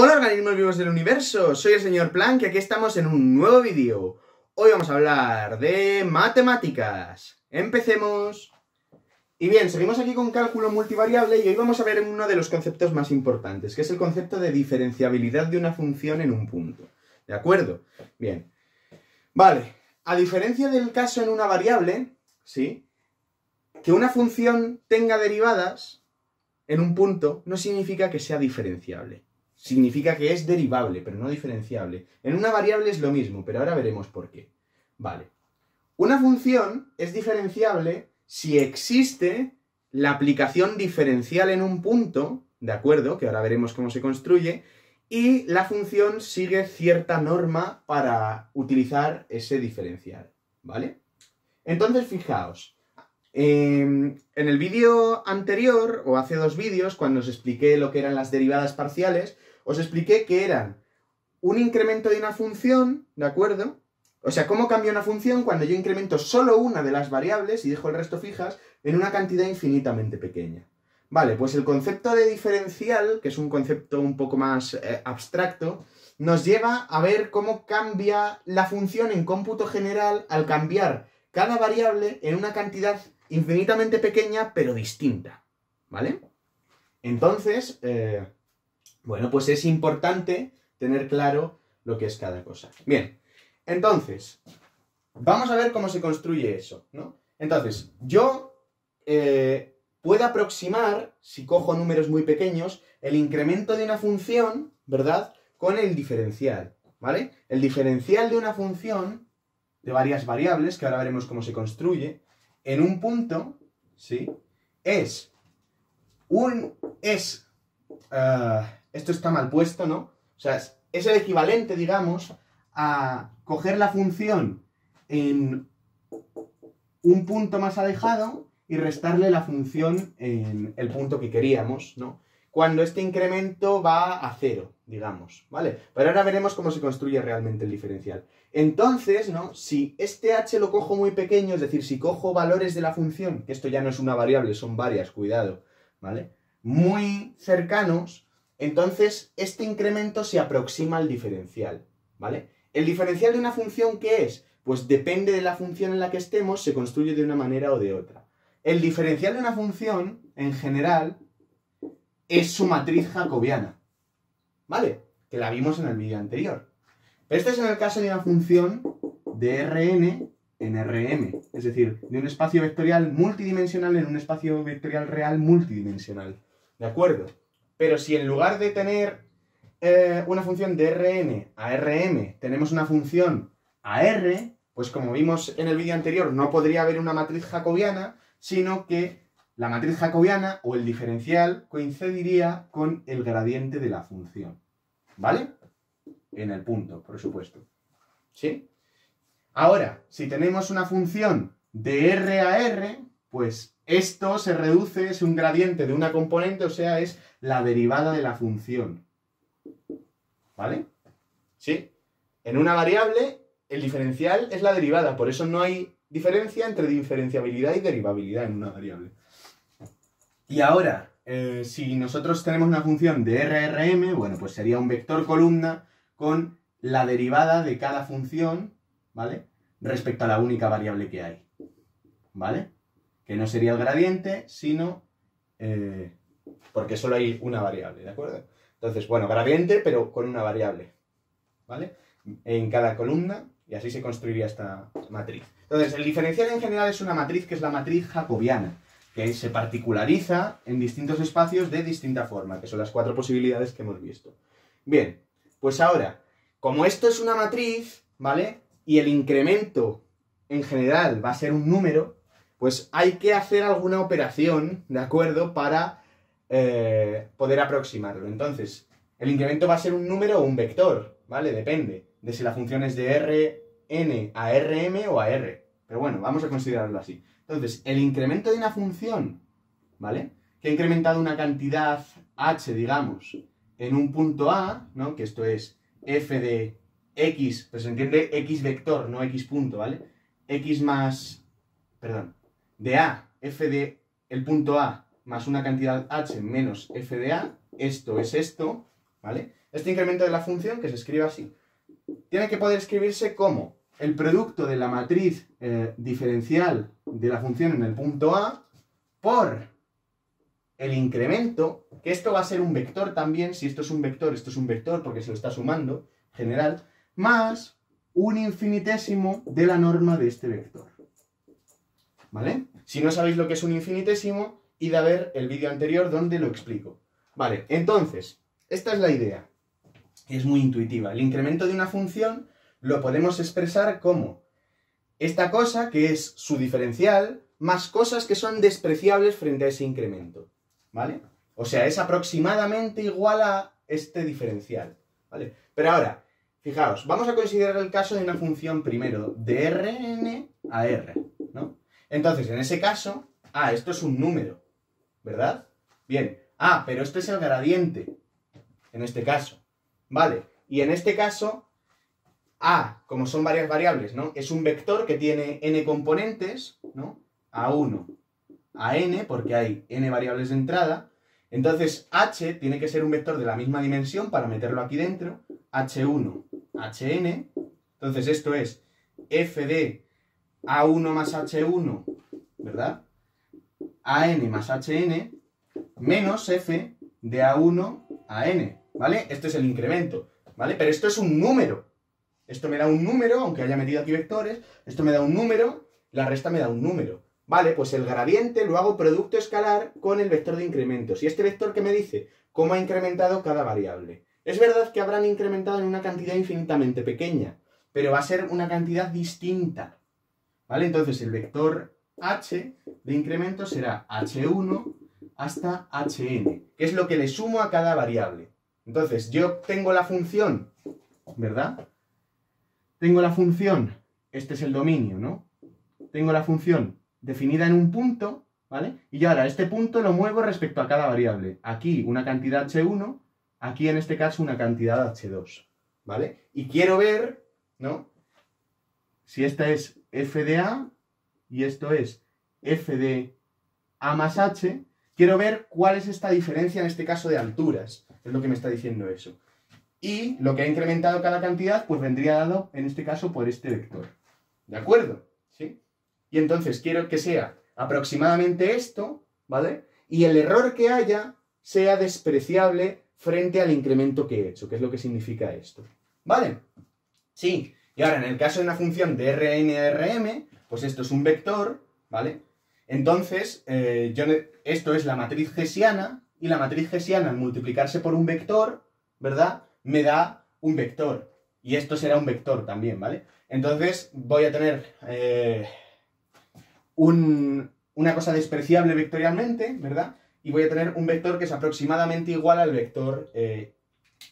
Hola organismos vivos del universo, soy el señor Planck y aquí estamos en un nuevo vídeo. Hoy vamos a hablar de matemáticas. ¡Empecemos! Y bien, seguimos aquí con cálculo multivariable y hoy vamos a ver uno de los conceptos más importantes, que es el concepto de diferenciabilidad de una función en un punto. ¿De acuerdo? Bien. Vale, a diferencia del caso en una variable, ¿sí? Que una función tenga derivadas en un punto no significa que sea diferenciable. Significa que es derivable, pero no diferenciable. En una variable es lo mismo, pero ahora veremos por qué. Vale. Una función es diferenciable si existe la aplicación diferencial en un punto, ¿de acuerdo? Que ahora veremos cómo se construye, y la función sigue cierta norma para utilizar ese diferencial, ¿vale? Entonces, fijaos, en el vídeo anterior, o hace dos vídeos, cuando os expliqué lo que eran las derivadas parciales, os expliqué que eran un incremento de una función, ¿de acuerdo? O sea, cómo cambia una función cuando yo incremento solo una de las variables y dejo el resto fijas en una cantidad infinitamente pequeña. Vale, pues el concepto de diferencial, que es un concepto un poco más abstracto, nos lleva a ver cómo cambia la función en cómputo general al cambiar cada variable en una cantidad infinitamente pequeña, pero distinta, ¿vale? Entonces, bueno, pues es importante tener claro lo que es cada cosa. Bien, entonces, vamos a ver cómo se construye eso, ¿no? Entonces, yo puedo aproximar, si cojo números muy pequeños, el incremento de una función, ¿verdad?, con el diferencial, ¿vale? El diferencial de una función de varias variables, que ahora veremos cómo se construye, en un punto, ¿sí?, esto está mal puesto, ¿no? O sea, es el equivalente, digamos, a coger la función en un punto más alejado y restarle la función en el punto que queríamos, ¿no? Cuando este incremento va a cero, digamos, ¿vale? Pero ahora veremos cómo se construye realmente el diferencial. Entonces, ¿no? Si este h lo cojo muy pequeño, es decir, si cojo valores de la función, que esto ya no es una variable, son varias, cuidado, ¿vale?, muy cercanos, entonces este incremento se aproxima al diferencial, ¿vale? ¿El diferencial de una función qué es? Pues depende de la función en la que estemos, se construye de una manera o de otra. El diferencial de una función, en general, es su matriz jacobiana, ¿vale? Que la vimos en el vídeo anterior. Este es en el caso de una función de Rn en Rm, es decir, de un espacio vectorial multidimensional en un espacio vectorial real multidimensional, ¿de acuerdo? Pero si en lugar de tener una función de Rn a Rm tenemos una función a R, pues como vimos en el vídeo anterior, no podría haber una matriz jacobiana, sino que la matriz jacobiana o el diferencial coincidiría con el gradiente de la función, ¿vale? En el punto, por supuesto. ¿Sí? Ahora, si tenemos una función de R a R, pues esto se reduce, es un gradiente de una componente, o sea, es la derivada de la función. ¿Vale? ¿Sí? En una variable, el diferencial es la derivada, por eso no hay diferencia entre diferenciabilidad y derivabilidad en una variable. Y ahora, si nosotros tenemos una función de RRM, bueno, pues sería un vector columna con la derivada de cada función, ¿vale?, respecto a la única variable que hay, ¿vale? Que no sería el gradiente, sino porque solo hay una variable, ¿de acuerdo? Entonces, bueno, gradiente, pero con una variable, ¿vale?, en cada columna, y así se construiría esta matriz. Entonces, el diferencial en general es una matriz que es la matriz jacobiana, que se particulariza en distintos espacios de distinta forma, que son las 4 posibilidades que hemos visto. Bien, pues ahora, como esto es una matriz, ¿vale?, y el incremento en general va a ser un número, pues hay que hacer alguna operación, ¿de acuerdo?, para poder aproximarlo. Entonces, el incremento va a ser un número o un vector, ¿vale? Depende de si la función es de Rn a Rm o a R. Pero bueno, vamos a considerarlo así. Entonces, el incremento de una función, ¿vale?, que ha incrementado una cantidad h, digamos, en un punto A, ¿no?, que esto es f de x, pues se entiende x vector, no x punto, ¿vale? X más, perdón, de A, f de el punto A más una cantidad h menos f de A, esto es esto, ¿vale? Este incremento de la función, que se escribe así, tiene que poder escribirse como el producto de la matriz diferencial de la función en el punto A por el incremento, que esto va a ser un vector también, si esto es un vector porque se lo está sumando, general, más un infinitésimo de la norma de este vector. ¿Vale? Si no sabéis lo que es un infinitésimo, id a ver el vídeo anterior donde lo explico. Vale, entonces, esta es la idea. Es muy intuitiva. El incremento de una función lo podemos expresar como esta cosa, que es su diferencial, más cosas que son despreciables frente a ese incremento. ¿Vale? O sea, es aproximadamente igual a este diferencial. ¿Vale? Pero ahora, fijaos, vamos a considerar el caso de una función primero, de Rn a R, ¿no? Entonces, en ese caso, esto es un número, ¿verdad? Bien, pero este es el gradiente, en este caso. Vale, y en este caso, como son varias variables, ¿no? Es un vector que tiene n componentes, ¿no? A1 a n, porque hay n variables de entrada. Entonces, h tiene que ser un vector de la misma dimensión para meterlo aquí dentro. h1, hn. Entonces, esto es f de a1 más h1, ¿verdad? an más hn, menos f de a1 a n, ¿vale? Este es el incremento, ¿vale? Pero esto es un número. Esto me da un número, aunque haya metido aquí vectores. Esto me da un número, la resta me da un número. Vale, pues el gradiente lo hago producto escalar con el vector de incrementos. Y este vector que me dice cómo ha incrementado cada variable. Es verdad que habrán incrementado en una cantidad infinitamente pequeña, pero va a ser una cantidad distinta. ¿Vale? Entonces el vector h de incremento será h1 hasta hn, que es lo que le sumo a cada variable. Entonces yo tengo la función, ¿verdad? Tengo la función, este es el dominio, ¿no? Tengo la función definida en un punto, ¿vale? Y ahora este punto lo muevo respecto a cada variable. Aquí una cantidad h1, aquí en este caso una cantidad h2, ¿vale? Y quiero ver, ¿no? Si esta es f de a y esto es f de a más h, quiero ver cuál es esta diferencia en este caso de alturas. Es lo que me está diciendo eso. Y lo que ha incrementado cada cantidad, pues vendría dado, en este caso, por este vector. ¿De acuerdo? ¿Sí? Y entonces quiero que sea aproximadamente esto, ¿vale? Y el error que haya sea despreciable frente al incremento que he hecho, que es lo que significa esto. ¿Vale? Sí. Y ahora, en el caso de una función de Rn a Rm, pues esto es un vector, ¿vale? Entonces, esto es la matriz hessiana, y la matriz hessiana al multiplicarse por un vector, ¿verdad?, me da un vector. Y esto será un vector también, ¿vale? Entonces voy a tener una cosa despreciable vectorialmente, ¿verdad? Y voy a tener un vector que es aproximadamente igual al vector de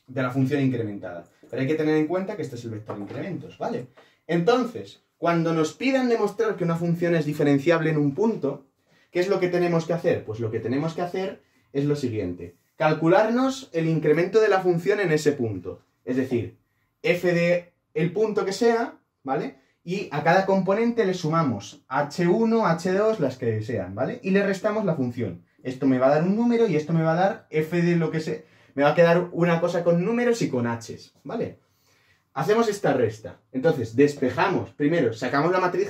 la función incrementada. Pero hay que tener en cuenta que este es el vector de incrementos, ¿vale? Entonces, cuando nos pidan demostrar que una función es diferenciable en un punto, ¿qué es lo que tenemos que hacer? Pues lo que tenemos que hacer es lo siguiente. Calcularnos el incremento de la función en ese punto. Es decir, f de el punto que sea, ¿vale? Y a cada componente le sumamos h1, h2, las que sean, ¿vale? Y le restamos la función. Esto me va a dar un número y esto me va a dar f de lo que sea. Me va a quedar una cosa con números y con h's, ¿vale? Hacemos esta resta. Entonces, despejamos. Primero, sacamos la matriz,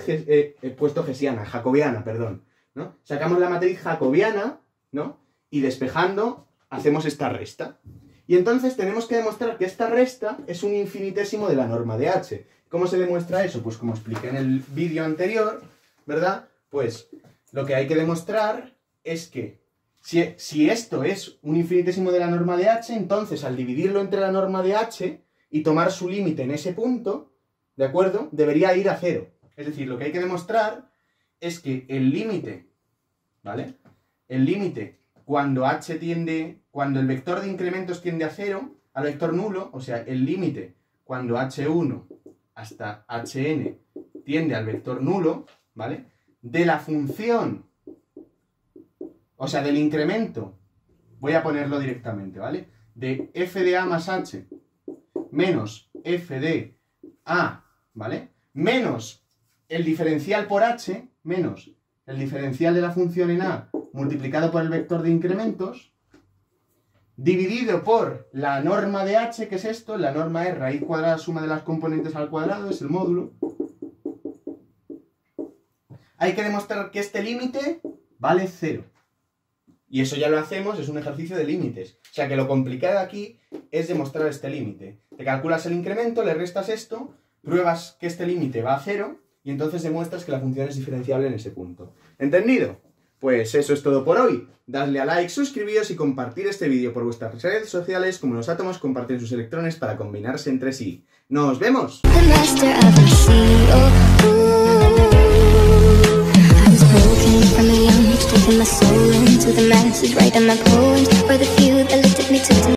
jacobiana, perdón, ¿no? Sacamos la matriz jacobiana, ¿no? Y despejando, hacemos esta resta. Y entonces tenemos que demostrar que esta resta es un infinitésimo de la norma de h. ¿Cómo se demuestra eso? Pues como expliqué en el vídeo anterior, ¿verdad? Pues lo que hay que demostrar es que si esto es un infinitésimo de la norma de h, entonces al dividirlo entre la norma de h y tomar su límite en ese punto, ¿de acuerdo?, debería ir a 0. Es decir, lo que hay que demostrar es que el límite, ¿vale? El límite cuando el vector de incrementos tiende a 0, al vector nulo, o sea, el límite cuando h1 hasta hn tiende al vector nulo, ¿vale?, de la función, o sea, del incremento, voy a ponerlo directamente, ¿vale?, de f de a más h menos f de a, ¿vale?, menos el diferencial por h, menos el diferencial de la función en a multiplicado por el vector de incrementos, dividido por la norma de h, que es esto. La norma es raíz cuadrada suma de las componentes al cuadrado, es el módulo. Hay que demostrar que este límite vale 0. Y eso ya lo hacemos, es un ejercicio de límites. O sea que lo complicado aquí es demostrar este límite. Te calculas el incremento, le restas esto, pruebas que este límite va a 0 y entonces demuestras que la función es diferenciable en ese punto. ¿Entendido? Pues eso es todo por hoy. Dadle a like, suscribíos y compartir este vídeo por vuestras redes sociales, como los átomos comparten sus electrones para combinarse entre sí. ¡Nos vemos! Taking my soul into the masses, writing my poems for the few that looked at me, took to me.